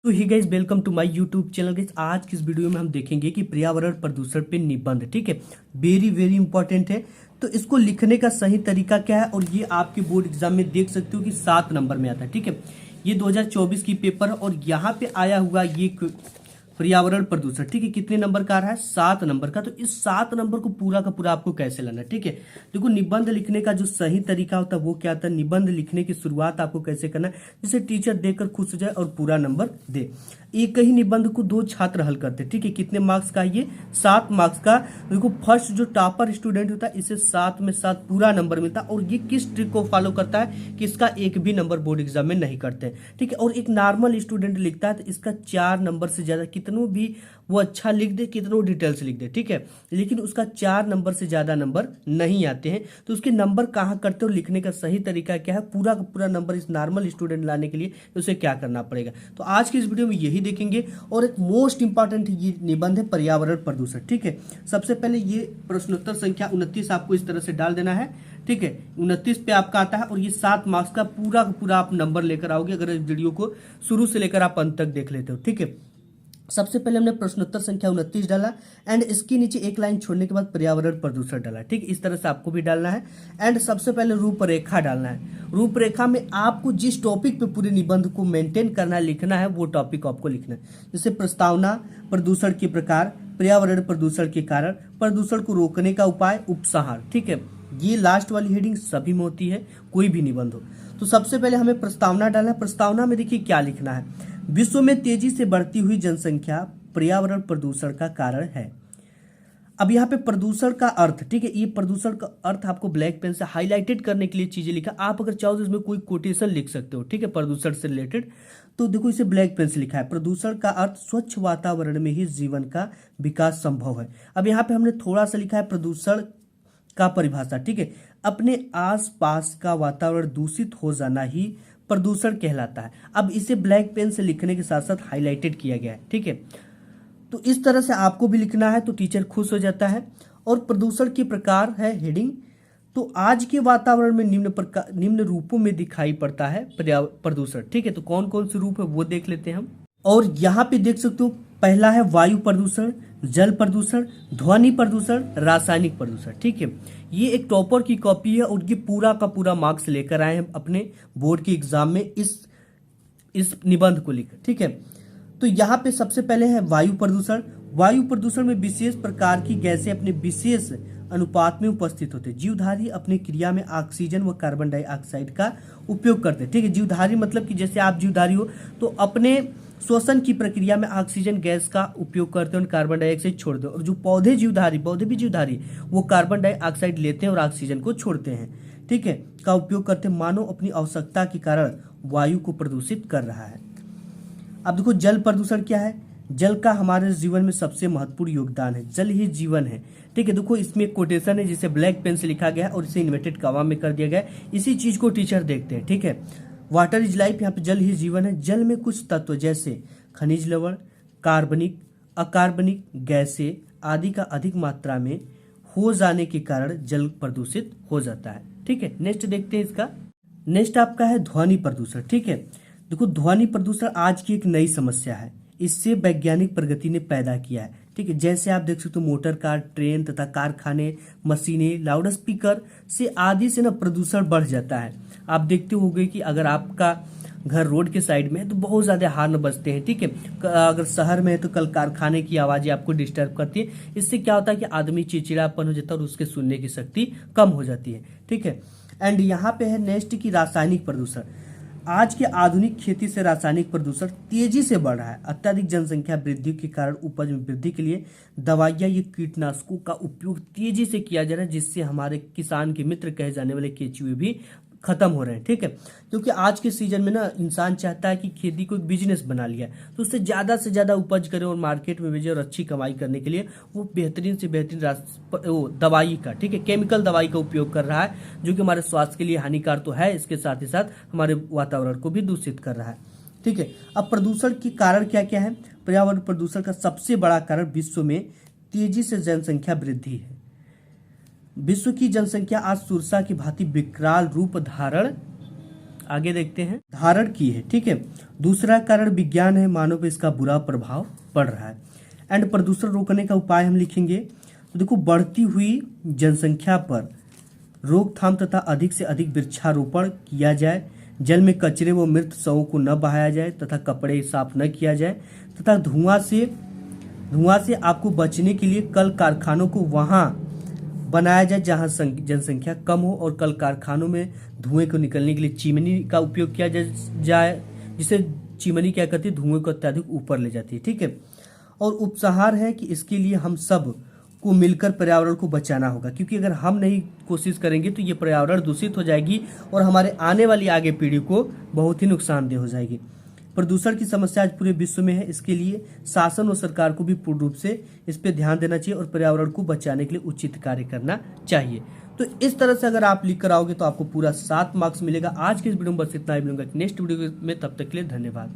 तो hi guys welcome to my YouTube channel. Guys आज की इस वीडियो में हम देखेंगे कि पर्यावरण प्रदूषण पे निबंध, ठीक है, वेरी वेरी इंपॉर्टेंट है। तो इसको लिखने का सही तरीका क्या है, और ये आपके बोर्ड एग्जाम में देख सकते हो कि 7 नंबर में आता है, ठीक है। ये 2024 की पेपर है और यहाँ पे आया हुआ ये पर्यावरण प्रदूषण, ठीक है, कितने नंबर का आ रहा है? 7 नंबर का। तो इस 7 नंबर को पूरा का पूरा आपको कैसे लाना है, ठीक है। देखो, निबंध लिखने का जो सही तरीका होता है वो क्या होता है, निबंध लिखने की शुरुआत आपको कैसे करना है, जिसे टीचर देखकर खुश हो जाए और पूरा नंबर दे। एक ही निबंध को 2 छात्र हल करते हैं, ठीक है। कितने मार्क्स का? ये 7 मार्क्स का। देखो, फर्स्ट जो टॉपर स्टूडेंट होता है इसे 7 में 7 पूरा नंबर मिलता है। और ये किस ट्रिक को फॉलो करता है कि इसका एक भी नंबर बोर्ड एग्जाम में नहीं करते, ठीक है। और एक नॉर्मल स्टूडेंट लिखता है तो इसका 4 नंबर से ज्यादा, कितनों भी वो अच्छा लिख दे, कितनों डिटेल्स लिख दे, ठीक है, लेकिन उसका 4 नंबर से ज्यादा नंबर नहीं आते हैं। तो उसके नंबर कहाँ करते हो, लिखने का सही तरीका क्या है, पूरा का पूरा नंबर इस नॉर्मल स्टूडेंट लाने के लिए उसे क्या करना पड़ेगा। तो आज की इस वीडियो में यही देखेंगे। और एक मोस्ट इंपॉर्टेंट ये निबंध है पर्यावरण प्रदूषण, ठीक है। सबसे पहले ये प्रश्नोत्तर संख्या 29 आपको इस तरह से डाल देना है, ठीक है। 29 पे आपका आता है और ये 7 मार्क्स का पूरा आप नंबर लेकर आओगे अगर इस वीडियो को शुरू से लेकर आप अंत तक देख लेते हो, ठीक है। सबसे पहले हमने प्रश्नोत्तर संख्या 29 डाला एंड इसके नीचे एक लाइन छोड़ने के बाद पर्यावरण प्रदूषण डाला, ठीक, इस तरह से आपको भी डालना है। एंड सबसे पहले रूपरेखा डालना है। रूपरेखा में आपको जिस टॉपिक पे पूरे निबंध को मेंटेन करना है, लिखना है, वो टॉपिक आपको लिखना है। जैसे प्रस्तावना, प्रदूषण के प्रकार, पर्यावरण प्रदूषण के कारण, प्रदूषण को रोकने का उपाय, उपसंहार, ठीक है। ये लास्ट वाली हेडिंग सभी में होती है, कोई भी निबंध हो। तो सबसे पहले हमें प्रस्तावना डालना है। प्रस्तावना में देखिए क्या लिखना है, विश्व में तेजी से बढ़ती हुई जनसंख्या पर्यावरण प्रदूषण का कारण है। अब यहाँ पे प्रदूषण का अर्थ, ठीक है, ये प्रदूषण का अर्थ आपको ब्लैक पेन से हाईलाइटेड करने के लिए चीजें लिखा। आप अगर चाहो तो इसमें कोई कोटेशन लिख सकते हो, ठीक है, प्रदूषण से रिलेटेड। तो देखो, इसे ब्लैक पेन से लिखा है, प्रदूषण का अर्थ स्वच्छ वातावरण में ही जीवन का विकास संभव है। अब यहाँ पे हमने थोड़ा सा लिखा है प्रदूषण का परिभाषा, ठीक है, अपने आसपास का वातावरण दूषित हो जाना ही प्रदूषण कहलाता है। अब इसे ब्लैक पेन से लिखने के साथ साथ हाईलाइटेड किया गया है, ठीक है। तो इस तरह से आपको भी लिखना है तो टीचर खुश हो जाता है। और प्रदूषण के प्रकार है हेडिंग। तो आज के वातावरण में निम्न रूपों में दिखाई पड़ता है प्रदूषण, ठीक है। तो कौन कौन से रूप है वो देख लेते हैं हम। और यहाँ पे देख सकते हो, पहला है वायु प्रदूषण, जल प्रदूषण, ध्वनि प्रदूषण, रासायनिक प्रदूषण, ठीक है। ये एक टॉपर की कॉपी है और ये पूरा का पूरा मार्क्स लेकर आए हैं अपने बोर्ड के एग्जाम में इस निबंध को लेकर, ठीक है। तो यहाँ पे सबसे पहले है वायु प्रदूषण। वायु प्रदूषण में विशेष प्रकार की गैसें अपने विशेष अनुपात में उपस्थित होते हैं। जीवधारी अपने क्रिया में ऑक्सीजन व कार्बन डाइऑक्साइड का उपयोग करते हैं, ठीक है। जीवधारी मतलब कि जैसे आप जीवधारी हो तो अपने श्वसन की प्रक्रिया में ऑक्सीजन गैस का उपयोग करते हैं और कार्बन डाइऑक्साइड छोड़ते हैं। और जो पौधे भी जीवधारी, वो कार्बन डाइऑक्साइड लेते हैं और ऑक्सीजन को छोड़ते हैं, ठीक है, का उपयोग करते हैं। मानव अपनी आवश्यकता के कारण वायु को प्रदूषित कर रहा है। अब देखो, जल प्रदूषण क्या है। जल का हमारे जीवन में सबसे महत्वपूर्ण योगदान है, जल ही जीवन है, ठीक है। देखो, इसमें एक कोटेशन है जिसे ब्लैक पेन से लिखा गया है और इसे इन्वर्टेड कॉमा में कर दिया गया है। इसी चीज को टीचर देखते हैं, ठीक है। वाटर इज लाइफ, यहाँ पे जल ही जीवन है। जल में कुछ तत्व जैसे खनिज लवण, कार्बनिक, अकार्बनिक गैसें आदि का अधिक मात्रा में हो जाने के कारण जल प्रदूषित हो जाता है, ठीक है। नेक्स्ट देखते हैं इसका। नेक्स्ट आपका है ध्वनि प्रदूषण, ठीक है। देखो, ध्वनि प्रदूषण आज की एक नई समस्या है, इससे वैज्ञानिक प्रगति ने पैदा किया है, ठीक है। जैसे आप देख सकते हो, मोटर कार, ट्रेन तथा कारखाने, मशीनें, लाउड स्पीकर से आदि से ना प्रदूषण बढ़ जाता है। आप देखते होंगे कि अगर आपका घर रोड के साइड में है तो बहुत ज्यादा हॉर्न बजते हैं, ठीक है। अगर शहर में है तो कल कारखाने की आवाजें आपको डिस्टर्ब करती है। इससे क्या होता है कि आदमी चिड़चिड़ापन हो जाता है और उसके सुनने की शक्ति कम हो जाती है, ठीक है। एंड यहाँ पे है नेक्स्ट की रासायनिक प्रदूषण। आज के आधुनिक खेती से रासायनिक प्रदूषण तेजी से बढ़ रहा है। अत्यधिक जनसंख्या वृद्धि के कारण उपज में वृद्धि के लिए दवाइयां, ये कीटनाशकों का उपयोग तेजी से किया जा रहा है, जिससे हमारे किसान के मित्र कहे जाने वाले केचुए भी खत्म हो रहे हैं, ठीक है। क्योंकि आज के सीजन में ना इंसान चाहता है कि खेती को एक बिजनेस बना लिया, तो उससे ज्यादा से ज्यादा उपज करे और मार्केट में भेजे और अच्छी कमाई करने के लिए वो बेहतरीन से बेहतरीन दवाई का, ठीक है, केमिकल दवाई का उपयोग कर रहा है, जो कि हमारे स्वास्थ्य के लिए हानिकारक तो है, इसके साथ ही साथ हमारे वातावरण को भी दूषित कर रहा है, ठीक है। अब प्रदूषण के कारण क्या क्या है। पर्यावरण प्रदूषण का सबसे बड़ा कारण विश्व में तेजी से जनसंख्या वृद्धि है। विश्व की जनसंख्या आज सुरसा की भांति विकराल रूप धारण आगे देखते हैं, धारण की है। ठीक है, दूसरा कारण विज्ञान है, मानव पे इसका बुरा प्रभाव पड़ रहा है। एंड प्रदूषण रोकने का उपाय हम लिखेंगे तो देखो, बढ़ती हुई जनसंख्या पर रोकथाम तथा अधिक से अधिक वृक्षारोपण किया जाए, जल में कचरे व मृत शवों को न बहाया जाए तथा कपड़े साफ न किया जाए, तथा धुआं से आपको बचने के लिए कल कारखानों को वहां बनाया जाए जहां जनसंख्या कम हो, और कल कारखानों में धुएं को निकलने के लिए चिमनी का उपयोग किया जाए, जिसे चिमनी क्या करती है, धुएं को अत्यधिक ऊपर ले जाती है। ठीक है, और उपसंहार है कि इसके लिए हम सब को मिलकर पर्यावरण को बचाना होगा, क्योंकि अगर हम नहीं कोशिश करेंगे तो ये पर्यावरण दूषित हो जाएगी और हमारे आने वाली आगे पीढ़ी को बहुत ही नुकसानदेह हो जाएगी। प्रदूषण की समस्या आज पूरे विश्व में है, इसके लिए शासन और सरकार को भी पूर्ण रूप से इस पर ध्यान देना चाहिए और पर्यावरण को बचाने के लिए उचित कार्य करना चाहिए। तो इस तरह से अगर आप लिख कर आओगे तो आपको पूरा 7 मार्क्स मिलेगा। आज के इस वीडियो में बस इतना ही, मिलूंगा नेक्स्ट वीडियो में, तब तक के लिए धन्यवाद।